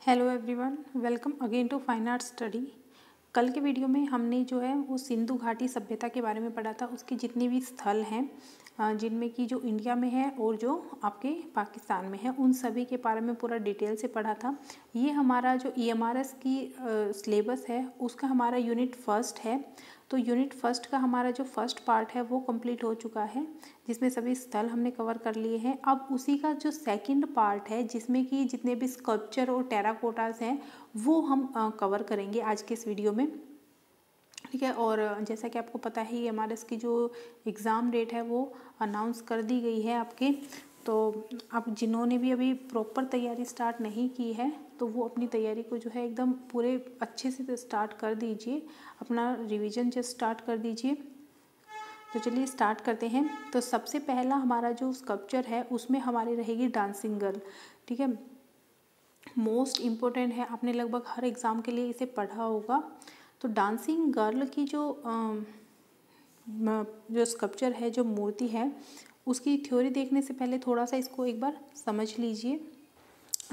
Hello everyone, welcome again to fine art study. कल के video में हमने जो है वो सिंधु घाटी सभ्यता के बारे में पढ़ा था। उसके जितने भी स्थल हैं जिनमें कि जो इंडिया में है और जो आपके पाकिस्तान में है, उन सभी के बारे में पूरा डिटेल से पढ़ा था। ये हमारा जो EMRS की सिलेबस है उसका हमारा यूनिट फर्स्ट है। तो यूनिट फर्स्ट का हमारा जो फर्स्ट पार्ट है वो कंप्लीट हो चुका है, जिसमें सभी स्थल हमने कवर कर लिए हैं। अब उसी का जो सेकंड पार्ट है, जिसमें कि जितने भी स्कल्पचर और टेराकोटास हैं वो हम कवर करेंगे आज के इस वीडियो में, ठीक है। और जैसा कि आपको पता है EMRS की जो एग्ज़ाम डेट है वो अनाउंस कर दी गई है आपके। तो आप जिन्होंने भी अभी प्रॉपर तैयारी स्टार्ट नहीं की है तो वो अपनी तैयारी को जो है एकदम पूरे अच्छे से स्टार्ट कर दीजिए, अपना रिवीजन जस्ट स्टार्ट कर दीजिए। तो चलिए स्टार्ट करते हैं। तो सबसे पहला हमारा जो स्कल्पचर है उसमें हमारी रहेगी डांसिंग गर्ल, ठीक है। मोस्ट इम्पोर्टेंट है, आपने लगभग हर एग्ज़ाम के लिए इसे पढ़ा होगा। तो डांसिंग गर्ल की जो स्कल्पचर है, जो मूर्ति है, उसकी थ्योरी देखने से पहले थोड़ा सा इसको एक बार समझ लीजिए।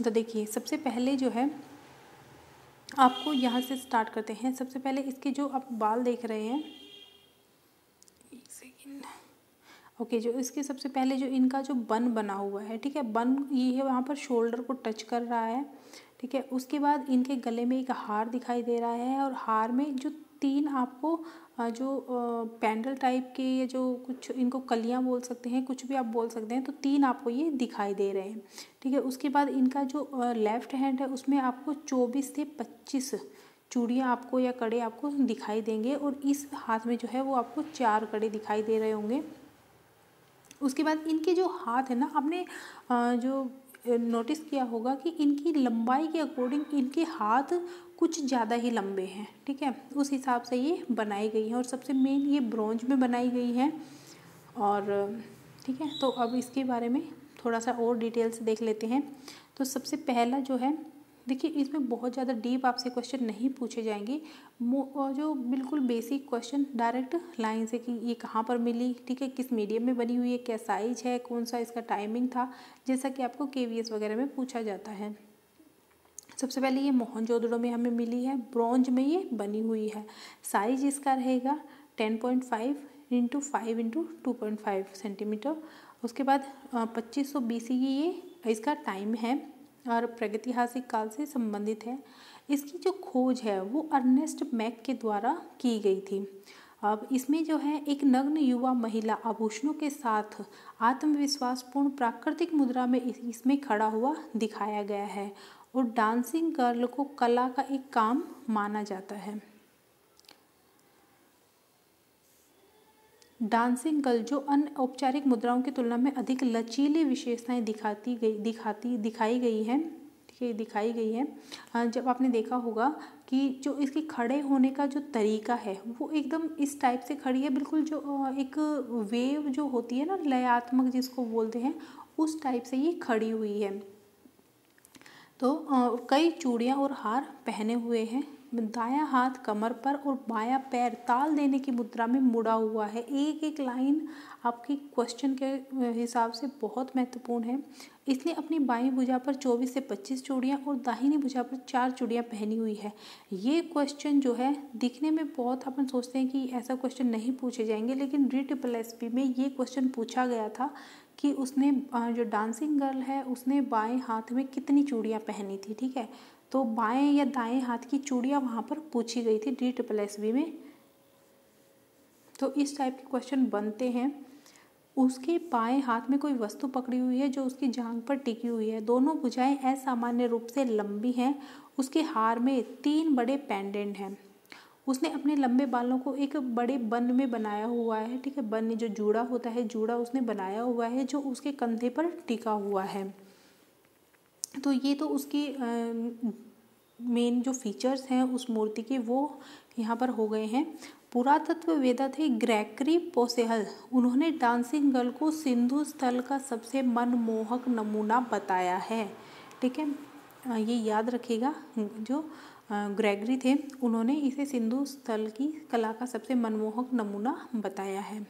तो देखिए, सबसे पहले जो है आपको यहाँ से स्टार्ट करते हैं। सबसे पहले इसके जो आप बाल देख रहे हैं, एक सेकेंड, ओके, जो इसके सबसे पहले जो इनका जो बन बना हुआ है, ठीक है, बन ये है वहाँ पर शोल्डर को टच कर रहा है, ठीक है। उसके बाद इनके गले में एक हार दिखाई दे रहा है और हार में जो तीन आपको जो पैंडल टाइप के, या जो कुछ इनको कलियां बोल सकते हैं, कुछ भी आप बोल सकते हैं, तो तीन आपको ये दिखाई दे रहे हैं, ठीक है। उसके बाद इनका जो लेफ्ट हैंड है उसमें आपको 24 से 25 चूड़ियाँ आपको या कड़े आपको दिखाई देंगे, और इस हाथ में जो है वो आपको 4 कड़े दिखाई दे रहे होंगे। उसके बाद इनके जो हाथ है ना, आपने जो नोटिस किया होगा कि इनकी लंबाई के अकॉर्डिंग इनके हाथ कुछ ज़्यादा ही लंबे हैं, ठीक है। उस हिसाब से ये बनाई गई है, और सबसे मेन ये ब्रॉन्ज में बनाई गई है। और ठीक है, तो अब इसके बारे में थोड़ा सा और डिटेल से देख लेते हैं। तो सबसे पहला जो है, देखिए, इसमें बहुत ज़्यादा डीप आपसे क्वेश्चन नहीं पूछे जाएंगे, जो बिल्कुल बेसिक क्वेश्चन डायरेक्ट लाइन से कि ये कहाँ पर मिली, ठीक है, किस मीडियम में बनी हुई है, क्या साइज है, कौन सा इसका टाइमिंग था, जैसा कि आपको KVS वगैरह में पूछा जाता है। सबसे पहले ये मोहनजोदड़ो में हमें मिली है, ब्रॉन्ज में ये बनी हुई है। साइज इसका रहेगा 10.5 इंटू 5 इंटू 2.5 सेंटीमीटर। उसके बाद 2500 BC की ये इसका टाइम है और प्रागैतिहासिक काल से संबंधित है। इसकी जो खोज है वो अर्नेस्ट मैक के द्वारा की गई थी। अब इसमें जो है एक नग्न युवा महिला आभूषणों के साथ आत्मविश्वासपूर्ण प्राकृतिक मुद्रा में इसमें खड़ा हुआ दिखाया गया है, और डांसिंग गर्ल को कला का एक काम माना जाता है। डांसिंग गर्ल जो अन्य औपचारिक मुद्राओं की तुलना में अधिक लचीली विशेषताएं दिखाई गई है, ठीक है, दिखाई गई है। जब आपने देखा होगा कि जो इसके खड़े होने का जो तरीका है वो एकदम इस टाइप से खड़ी है, बिल्कुल जो एक वेव जो होती है ना, लयात्मक जिसको बोलते हैं, उस टाइप से ये खड़ी हुई है। तो कई चूड़ियाँ और हार पहने हुए हैं। दायां हाथ कमर पर और बायां पैर ताल देने की मुद्रा में मुड़ा हुआ है। एक एक लाइन आपकी क्वेश्चन के हिसाब से बहुत महत्वपूर्ण है। इसने अपनी बाईं भुजा पर 24 से 25 चूड़ियाँ और दाहिनी भुजा पर 4 चूड़ियाँ पहनी हुई है। ये क्वेश्चन जो है दिखने में बहुत, अपन सोचते हैं कि ऐसा क्वेश्चन नहीं पूछे जाएंगे, लेकिन RSSB में ये क्वेश्चन पूछा गया था कि उसने जो डांसिंग गर्ल है उसने बाएं हाथ में कितनी चूड़ियाँ पहनी थी, ठीक है। तो बाएं या दाएं हाथ की चूड़ियाँ वहाँ पर पूछी गई थी RSSB में। तो इस टाइप के क्वेश्चन बनते हैं। उसके बाएं हाथ में कोई वस्तु पकड़ी हुई है जो उसकी जांघ पर टिकी हुई है। दोनों भुजाएं असामान्य रूप से लंबी हैं। उसके हार में 3 बड़े पेंडेंट हैं। उसने अपने लंबे बालों को एक बड़े बन में बनाया हुआ है, ठीक है। बन जो जूड़ा होता है, जूड़ा उसने बनाया हुआ है जो उसके कंधे पर टिका हुआ है। तो ये तो उसकी मेन जो फीचर्स हैं उस मूर्ति के वो यहाँ पर हो गए हैं। पुरातत्ववेत्ता थे ग्रेगरी पोसेहल, उन्होंने डांसिंग गर्ल को सिंधु स्थल का सबसे मनमोहक नमूना बताया है, ठीक है। ये याद रखिएगा, जो ग्रेगरी थे उन्होंने इसे सिंधु स्थल की कला का सबसे मनमोहक नमूना बताया है।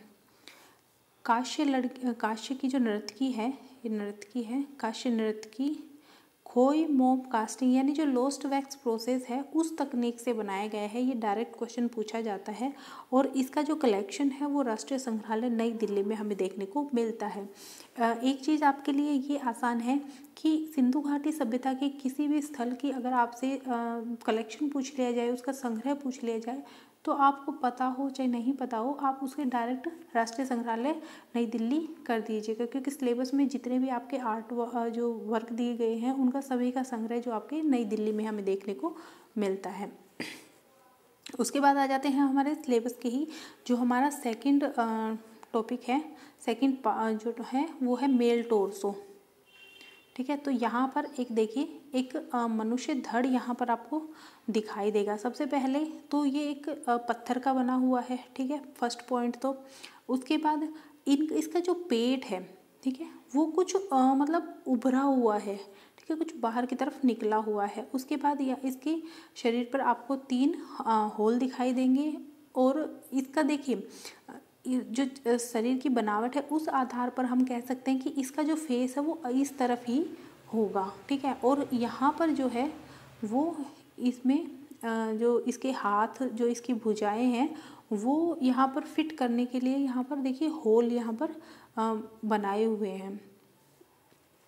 काश्य की जो नर्तकी है, ये नर्तकी है, काश्य नर्तकी खोई मोम कास्टिंग यानी जो लोस्ट वैक्स प्रोसेस है उस तकनीक से बनाया गया है। ये डायरेक्ट क्वेश्चन पूछा जाता है और इसका जो कलेक्शन है वो राष्ट्रीय संग्रहालय नई दिल्ली में हमें देखने को मिलता है। एक चीज़ आपके लिए ये आसान है कि सिंधु घाटी सभ्यता के किसी भी स्थल की अगर आपसे कलेक्शन पूछ लिया जाए, उसका संग्रह पूछ लिया जाए, तो आपको पता हो चाहे नहीं पता हो, आप उसके डायरेक्ट राष्ट्रीय संग्रहालय नई दिल्ली कर दीजिएगा, क्योंकि सिलेबस में जितने भी आपके आर्ट जो वर्क दिए गए हैं उनका सभी का संग्रह जो आपके नई दिल्ली में हमें देखने को मिलता है। उसके बाद आ जाते हैं हमारे सिलेबस के ही जो हमारा सेकंड टॉपिक है, सेकंड जो है वो है मेल टोर्सो। ठीक है, तो यहाँ पर एक देखिए एक मनुष्य धड़ यहाँ पर आपको दिखाई देगा। सबसे पहले तो ये एक पत्थर का बना हुआ है, ठीक है, फर्स्ट पॉइंट। तो उसके बाद इसका जो पेट है, ठीक है, वो कुछ मतलब उभरा हुआ है, ठीक है, कुछ बाहर की तरफ निकला हुआ है। उसके बाद इसके शरीर पर आपको 3 होल दिखाई देंगे और इसका देखिए जो शरीर की बनावट है उस आधार पर हम कह सकते हैं कि इसका जो फेस है वो इस तरफ ही होगा, ठीक है। और यहाँ पर जो है वो इसमें जो इसके हाथ, जो इसकी भुजाएं हैं वो यहाँ पर फिट करने के लिए यहाँ पर देखिए होल यहाँ पर बनाए हुए हैं,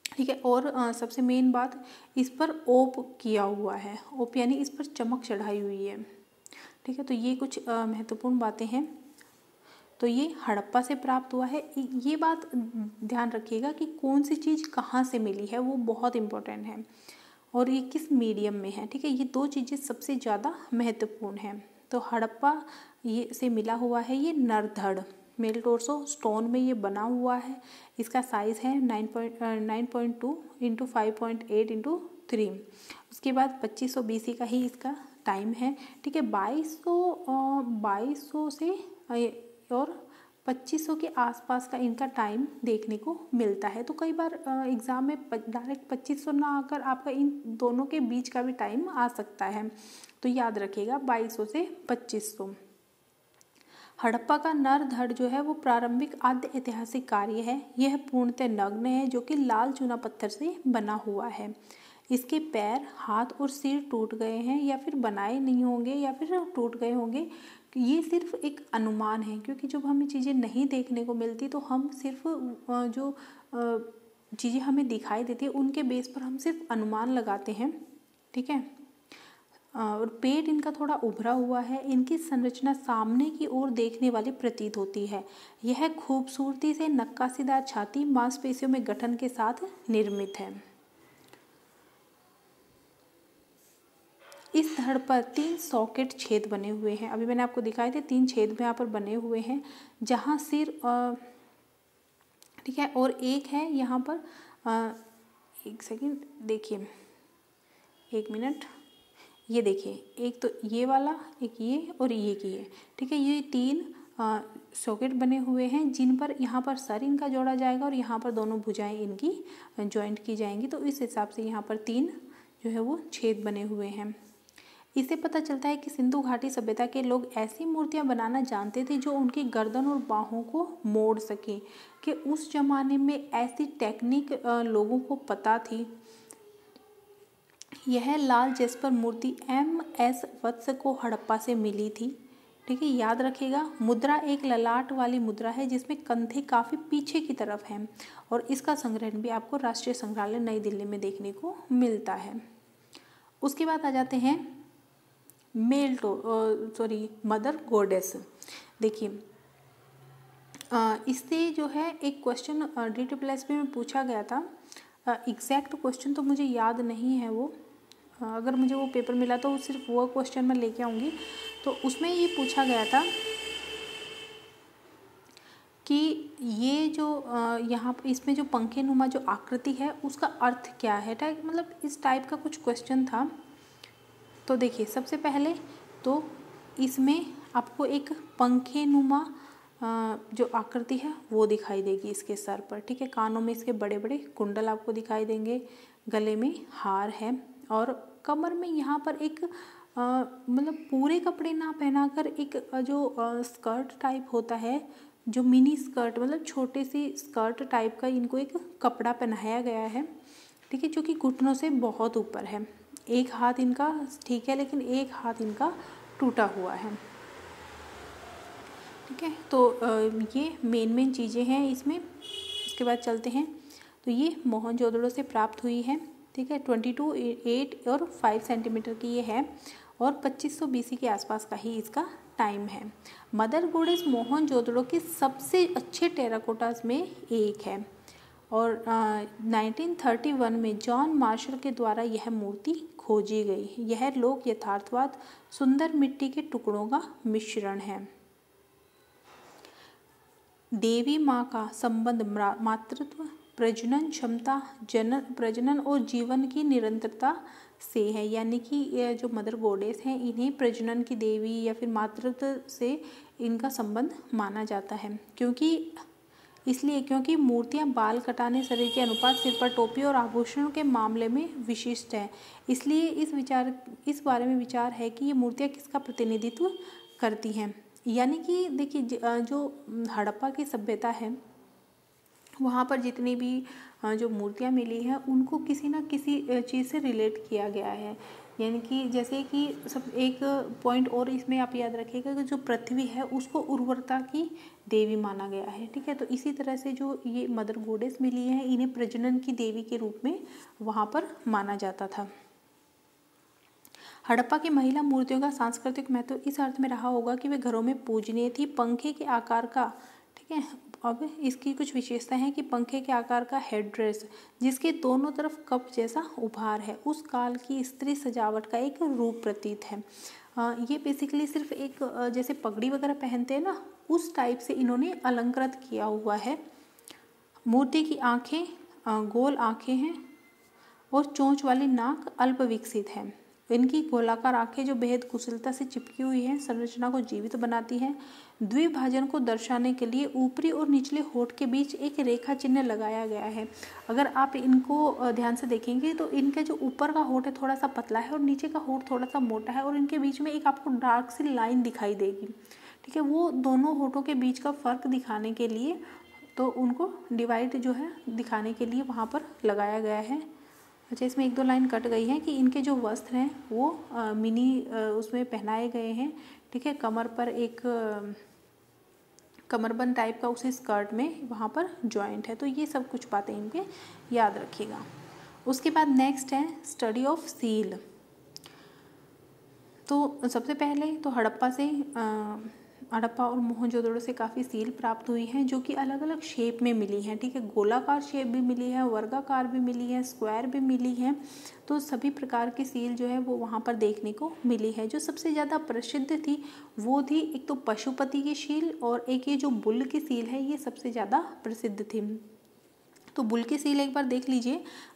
ठीक है। और सबसे मेन बात, इस पर ओप किया हुआ है, ओप यानी इस पर चमक चढ़ाई हुई है, ठीक है। तो ये कुछ महत्वपूर्ण बातें हैं। तो ये हड़प्पा से प्राप्त हुआ है। ये बात ध्यान रखिएगा कि कौन सी चीज़ कहाँ से मिली है, वो बहुत इम्पोर्टेंट है, और ये किस मीडियम में है, ठीक है। ये 2 चीज़ें सबसे ज़्यादा महत्वपूर्ण हैं। तो हड़प्पा ये से मिला हुआ है ये नरधड़, मेल टोर्सो स्टोन में ये बना हुआ है। इसका साइज़ है 9.2 इंटू 5.8 इंटू 3। उसके बाद 2500 BC का ही इसका टाइम है, ठीक है। 2200 से और 2500 के आसपास का इनका टाइम देखने को मिलता है। तो कई बार एग्ज़ाम में डायरेक्ट 2500 ना आकर आपका इन दोनों के बीच का भी टाइम आ सकता है, तो याद रखिएगा 2200 से 2500। हड़प्पा का नरधड़ जो है वो प्रारंभिक आद्य ऐतिहासिक कार्य है। यह पूर्णतः नग्न है जो कि लाल चूना पत्थर से बना हुआ है। इसके पैर, हाथ और सिर टूट गए हैं या फिर बनाए नहीं होंगे या फिर टूट गए होंगे। ये सिर्फ एक अनुमान है, क्योंकि जब हमें चीज़ें नहीं देखने को मिलती तो हम सिर्फ जो चीज़ें हमें दिखाई देती है उनके बेस पर हम सिर्फ अनुमान लगाते हैं, ठीक है। और पेट इनका थोड़ा उभरा हुआ है। इनकी संरचना सामने की ओर देखने वाली प्रतीत होती है। यह खूबसूरती से नक्काशीदार छाती मांसपेशियों में गठन के साथ निर्मित है। इस धड़ पर 3 सॉकेट छेद बने हुए हैं। अभी मैंने आपको दिखाए थे 3 छेद यहाँ पर बने हुए हैं, जहाँ सिर, ठीक है, और एक है यहाँ पर, एक सेकंड देखिए, 1 मिनट, ये देखिए, एक तो ये वाला, एक ये और ये की है, ठीक है। ये 3 सॉकेट बने हुए हैं जिन पर यहाँ पर सर इनका जोड़ा जाएगा और यहाँ पर दोनों भुजाएं इनकी जॉइंट की जाएंगी। तो इस हिसाब से यहाँ पर 3 जो है वो छेद बने हुए हैं। इससे पता चलता है कि सिंधु घाटी सभ्यता के लोग ऐसी मूर्तियां बनाना जानते थे जो उनकी गर्दन और बाहों को मोड़ सके, कि उस जमाने में ऐसी टेक्निक लोगों को पता थी। यह लाल जेस्पर मूर्ति MS वत्स को हड़प्पा से मिली थी, ठीक है, याद रखिएगा। मुद्रा एक ललाट वाली मुद्रा है जिसमें कंधे काफ़ी पीछे की तरफ हैं, और इसका संग्रहण भी आपको राष्ट्रीय संग्रहालय नई दिल्ली में देखने को मिलता है। उसके बाद आ जाते हैं मदर गॉडेस। देखिए, इससे जो है एक क्वेश्चन DSSB में पूछा गया था। एग्जैक्ट क्वेश्चन तो मुझे याद नहीं है वो, अगर मुझे वो पेपर मिला तो सिर्फ वो क्वेश्चन मैं लेके आऊँगी। तो उसमें ये पूछा गया था कि ये जो यहाँ पर इसमें जो पंखे नुमा जो आकृति है उसका अर्थ क्या है, मतलब इस टाइप का कुछ क्वेश्चन था। तो देखिए, सबसे पहले तो इसमें आपको एक पंखे नुमा जो आकृति है वो दिखाई देगी इसके सर पर, ठीक है। कानों में इसके बड़े बड़े कुंडल आपको दिखाई देंगे, गले में हार है, और कमर में यहाँ पर एक मतलब पूरे कपड़े ना पहनाकर एक जो स्कर्ट टाइप होता है, जो मिनी स्कर्ट, मतलब छोटे सी स्कर्ट टाइप का इनको एक कपड़ा पहनाया गया है, ठीक है, जो कि घुटनों से बहुत ऊपर है। एक हाथ इनका ठीक है, लेकिन एक हाथ इनका टूटा हुआ है। ठीक है, तो ये मेन चीज़ें हैं इसमें। उसके बाद चलते हैं, तो ये मोहनजोदड़ो से प्राप्त हुई है। ठीक है, 22, 8 और 5 सेंटीमीटर की ये है और 2500 BC के आसपास का ही इसका टाइम है। मदर गॉडेस मोहनजोदड़ो के सबसे अच्छे टेराकोटास में एक है और 1931 में जॉन मार्शल के द्वारा यह मूर्ति खोजी गई। यह लोक यथार्थवाद सुंदर मिट्टी के टुकड़ों का मिश्रण है। देवी माँ का संबंध मातृत्व, प्रजनन क्षमता, प्रजनन और जीवन की निरंतरता से है। यानी कि ये जो मदर गॉडेस हैं, इन्हें प्रजनन की देवी या फिर मातृत्व से इनका संबंध माना जाता है। क्योंकि मूर्तियाँ बाल कटाने, शरीर के अनुपात, सिर पर टोपी और आभूषणों के मामले में विशिष्ट है। इसलिए इस बारे में विचार है कि ये मूर्तियाँ किसका प्रतिनिधित्व करती हैं। यानी कि देखिए, जो हड़प्पा की सभ्यता है, वहाँ पर जितनी भी जो मूर्तियाँ मिली हैं, उनको किसी न किसी चीज़ से रिलेट किया गया है। यानी कि जैसे कि सब एक पॉइंट और इसमें आप याद रखिएगा कि जो पृथ्वी है उसको उर्वरता की देवी माना गया है। ठीक है, तो इसी तरह से जो ये मदर गॉडेस मिली है, इन्हें प्रजनन की देवी के रूप में वहाँ पर माना जाता था। हड़प्पा की महिला मूर्तियों का सांस्कृतिक महत्व इस अर्थ में रहा होगा कि वे घरों में पूजनीय थी। पंखे के आकार का, ठीक है, अब इसकी कुछ विशेषता है कि पंखे के आकार का हेड ड्रेस जिसके दोनों तरफ कप जैसा उभार है, उस काल की स्त्री सजावट का एक रूप प्रतीत है। ये बेसिकली सिर्फ एक जैसे पगड़ी वगैरह पहनते हैं ना, उस टाइप से इन्होंने अलंकृत किया हुआ है। मूर्ति की आँखें गोल आँखें हैं और चोंच वाली नाक अल्प विकसित है। इनकी गोलाकार आंखें जो बेहद कुशलता से चिपकी हुई हैं, संरचना को जीवित बनाती हैं। द्विभाजन को दर्शाने के लिए ऊपरी और निचले होठ के बीच एक रेखा चिन्ह लगाया गया है। अगर आप इनको ध्यान से देखेंगे तो इनका जो ऊपर का होठ है थोड़ा सा पतला है और नीचे का होठ थोड़ा सा मोटा है और इनके बीच में एक आपको डार्क सी लाइन दिखाई देगी। ठीक है, वो दोनों होठों के बीच का फ़र्क दिखाने के लिए, तो उनको डिवाइड जो है दिखाने के लिए वहाँ पर लगाया गया है। अच्छा, इसमें 1-2 लाइन कट गई है कि इनके जो वस्त्र हैं वो मिनी उसमें पहनाए गए हैं। ठीक है, कमर पर एक कमरबंद टाइप का उसी स्कर्ट में वहाँ पर जॉइंट है। तो ये सब कुछ बातें इनके याद रखिएगा। उसके बाद नेक्स्ट है स्टडी ऑफ सील। तो सबसे पहले तो हड़प्पा और मोहनजोदड़ो से काफ़ी सील प्राप्त हुई हैं जो कि अलग अलग शेप में मिली हैं। ठीक है, गोलाकार शेप भी मिली है, वर्गाकार भी मिली है, स्क्वायर भी मिली है। तो सभी प्रकार की सील जो है वो वहाँ पर देखने को मिली है। जो सबसे ज़्यादा प्रसिद्ध थी वो थी एक तो पशुपति की सील और एक ये जो बुल की सील है, ये सबसे ज़्यादा प्रसिद्ध थी। तो बुल की सील एक बार देख लीजिए,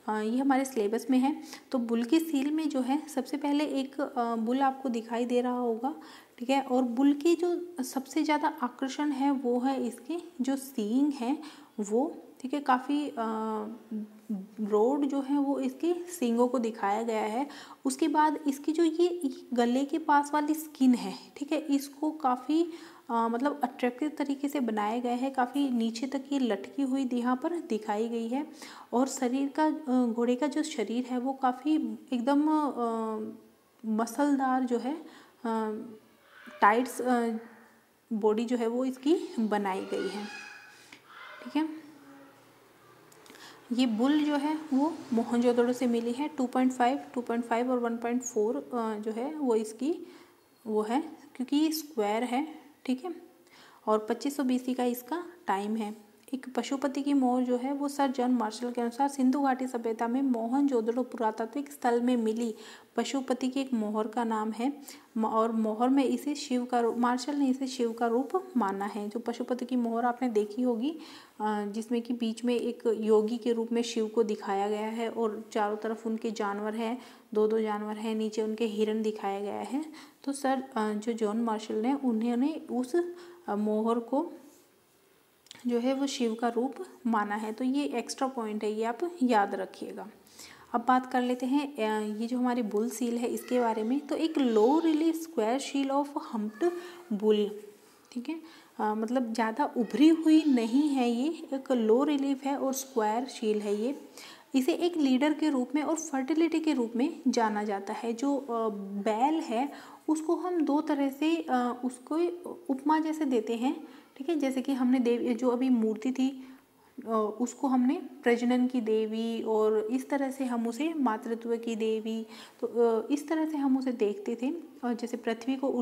ये हमारे सिलेबस में है। तो बुल की सील में जो है सबसे पहले एक बुल आपको दिखाई दे रहा होगा। ठीक है, और बुल की जो सबसे ज़्यादा आकर्षण है वो है इसके जो सींग हैं वो। ठीक है, काफ़ी ब्रॉड जो है वो इसके सींगों को दिखाया गया है। उसके बाद इसकी जो ये गले के पास वाली स्किन है, ठीक है, इसको काफ़ी मतलब अट्रैक्टिव तरीके से बनाया गया है। काफ़ी नीचे तक ये लटकी हुई यहाँ पर दिखाई गई है। और शरीर का घोड़े का जो शरीर है वो काफ़ी एकदम मसलदार जो है, टाइट्स बॉडी जो है वो इसकी बनाई गई है। ठीक है, ये बुल जो है वो मोहनजोदड़ो से मिली है। 2.5 और 1.4 जो है वो इसकी वो है, क्योंकि ये स्क्वायर है। ठीक है, और 2500 BC का इसका टाइम है। एक पशुपति की मोहर जो है वो सर जॉन मार्शल के अनुसार सिंधु घाटी सभ्यता में मोहनजोदड़ो पुरातात्विक स्थल में मिली पशुपति की एक मोहर का नाम है और मोहर में इसे शिव का रूप, मार्शल ने इसे शिव का रूप माना है। जो पशुपति की मोहर आपने देखी होगी, जिसमें कि बीच में एक योगी के रूप में शिव को दिखाया गया है और चारों तरफ उनके जानवर हैं, 2-2 जानवर हैं, नीचे उनके हिरण दिखाया गया है। तो सर जो जॉन मार्शल ने उन्होंने उस मोहर को जो है वो शिव का रूप माना है। तो ये एक्स्ट्रा पॉइंट है, ये आप याद रखिएगा। अब बात कर लेते हैं ये जो हमारी बुल सील है इसके बारे में। तो एक लो रिलीफ स्क्वायर शील ऑफ हम्प्ड बुल। ठीक है, मतलब ज़्यादा उभरी हुई नहीं है, ये एक लो रिलीफ है और स्क्वायर शील है ये। इसे एक लीडर के रूप में और फर्टिलिटी के रूप में जाना जाता है। जो बैल है उसको हम दो तरह से उसको उपमा जैसे देते हैं, ठीक है। जैसे कि हमने देवी जो अभी मूर्ति थी उसको हमने प्रजनन की देवी, और इस तरह से हम उसे मातृत्व की देवी, तो इस तरह से हम उसे देखते थे। और जैसे पृथ्वी को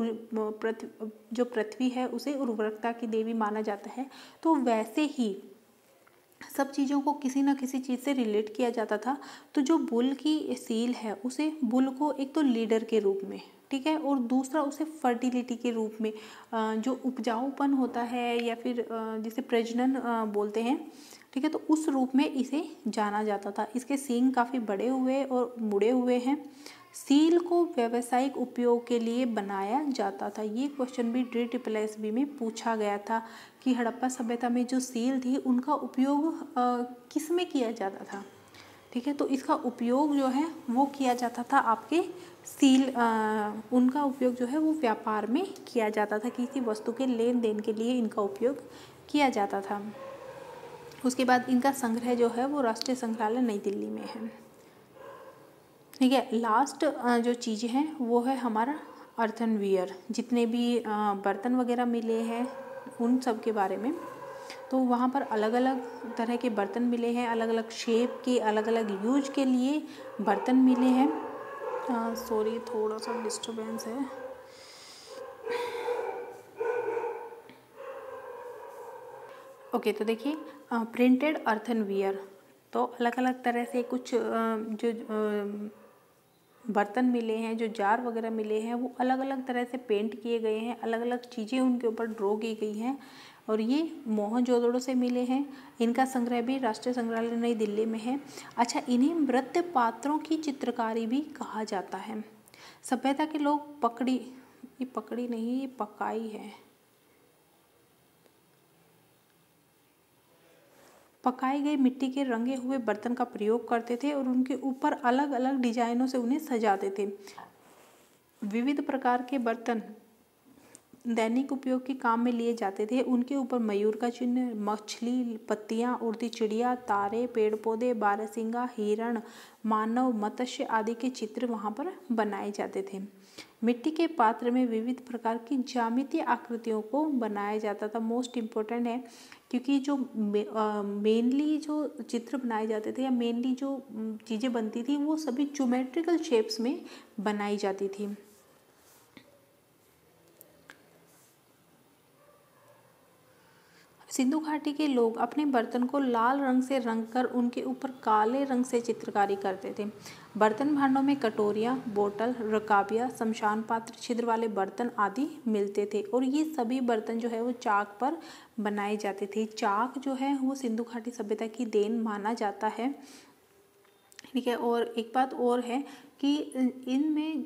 जो पृथ्वी है उसे उर्वरकता की देवी माना जाता है, तो वैसे ही सब चीज़ों को किसी ना किसी चीज़ से रिलेट किया जाता था। तो जो बुल की सील है उसे बुल को एक तो लीडर के रूप में, ठीक है, और दूसरा उसे फर्टिलिटी के रूप में, जो उपजाऊपन होता है या फिर जिसे प्रजनन बोलते हैं, ठीक है, तो उस रूप में इसे जाना जाता था। इसके सींग काफ़ी बड़े हुए और मुड़े हुए हैं। सील को व्यावसायिक उपयोग के लिए बनाया जाता था। ये क्वेश्चन भी DSSB में पूछा गया था कि हड़प्पा सभ्यता में जो सील थी उनका उपयोग किस में किया जाता था, ठीक है। तो इसका उपयोग जो है वो किया जाता था आपके सील, उनका उपयोग जो है वो व्यापार में किया जाता था, किसी वस्तु के लेन देन के लिए इनका उपयोग किया जाता था। उसके बाद इनका संग्रह जो है वो राष्ट्रीय संग्रहालय नई दिल्ली में है, ठीक है। लास्ट जो चीज़ें हैं वो है हमारा अर्थनवियर, जितने भी बर्तन वगैरह मिले हैं उन सब के बारे में। तो वहाँ पर अलग अलग तरह के बर्तन मिले हैं, अलग अलग शेप के, अलग अलग यूज के लिए बर्तन मिले हैं। सॉरी, थोड़ा सा डिस्टरबेंस है। ओके, तो देखिए प्रिंटेड अर्थनवियर, तो अलग अलग तरह से कुछ जो बर्तन मिले हैं, जो जार वगैरह मिले हैं, वो अलग अलग तरह से पेंट किए गए हैं, अलग अलग चीज़ें उनके ऊपर ड्रॉ की गई हैं, और ये मोहनजोदड़ो से मिले हैं। इनका संग्रह भी राष्ट्रीय संग्रहालय नई दिल्ली में है। अच्छा, इन्हें मृत पात्रों की चित्रकारी भी कहा जाता है। सभ्यता के लोग ये पकड़ी नहीं, ये पकाई है, पकाए गए मिट्टी के रंगे हुए बर्तन का प्रयोग करते थे और उनके ऊपर अलग अलग डिजाइनों से उन्हें सजाते थे। विविध प्रकार के बर्तन दैनिक उपयोग के काम में लिए जाते थे। उनके ऊपर मयूर का चिन्ह, मछली, पत्तियां, उड़ती चिड़िया, तारे, पेड़ पौधे, बारहसिंगा, हिरण, मानव, मत्स्य आदि के चित्र वहां पर बनाए जाते थे। मिट्टी के पात्र में विविध प्रकार की ज्यामितीय आकृतियों को बनाया जाता था। मोस्ट इम्पोर्टेंट है, क्योंकि जो मेनली जो चित्र बनाए जाते थे या मेनली जो चीज़ें बनती थी वो सभी ज्योमेट्रिकल शेप्स में बनाई जाती थी। सिंधु घाटी के लोग अपने बर्तन को लाल रंग से रंगकर उनके ऊपर काले रंग से चित्रकारी करते थे। बर्तन भांडों में कटोरियाँ, बोतल, रकाबियाँ, शमशान पात्र, छिद्र वाले बर्तन आदि मिलते थे, और ये सभी बर्तन जो है वो चाक पर बनाए जाते थे। चाक जो है वो सिंधु घाटी सभ्यता की देन माना जाता है, ठीक है। और एक बात और है कि इनमें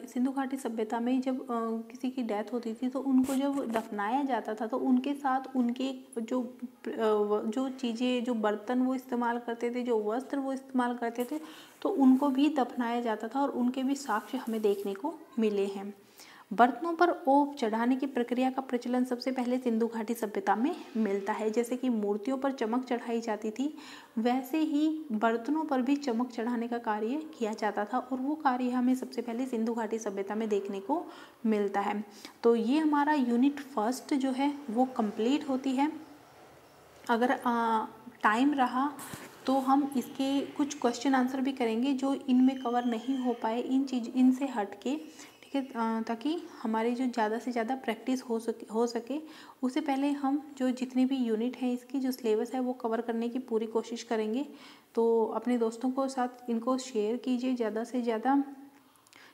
सिंधु घाटी सभ्यता में जब किसी की डेथ होती थी तो उनको जब दफनाया जाता था तो उनके साथ उनके जो चीज़ें, जो बर्तन वो इस्तेमाल करते थे, जो वस्त्र वो इस्तेमाल करते थे, तो उनको भी दफनाया जाता था और उनके भी साक्ष्य हमें देखने को मिले हैं। बर्तनों पर ओप चढ़ाने की प्रक्रिया का प्रचलन सबसे पहले सिंधु घाटी सभ्यता में मिलता है। जैसे कि मूर्तियों पर चमक चढ़ाई जाती थी, वैसे ही बर्तनों पर भी चमक चढ़ाने का कार्य किया जाता था, और वो कार्य हमें सबसे पहले सिंधु घाटी सभ्यता में देखने को मिलता है। तो ये हमारा यूनिट फर्स्ट जो है वो कंप्लीट होती है। अगर टाइम रहा तो हम इसके कुछ क्वेश्चन आंसर भी करेंगे जो इनमें कवर नहीं हो पाए, इनसे हट के, ठीक है, ताकि हमारी जो ज़्यादा से ज़्यादा प्रैक्टिस हो सके। उससे पहले हम जो जितने भी यूनिट हैं इसकी जो सिलेबस है वो कवर करने की पूरी कोशिश करेंगे। तो अपने दोस्तों को साथ इनको शेयर कीजिए ज़्यादा से ज़्यादा,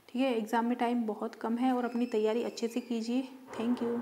ठीक है। एग्ज़ाम में टाइम बहुत कम है और अपनी तैयारी अच्छे से कीजिए। Thank you.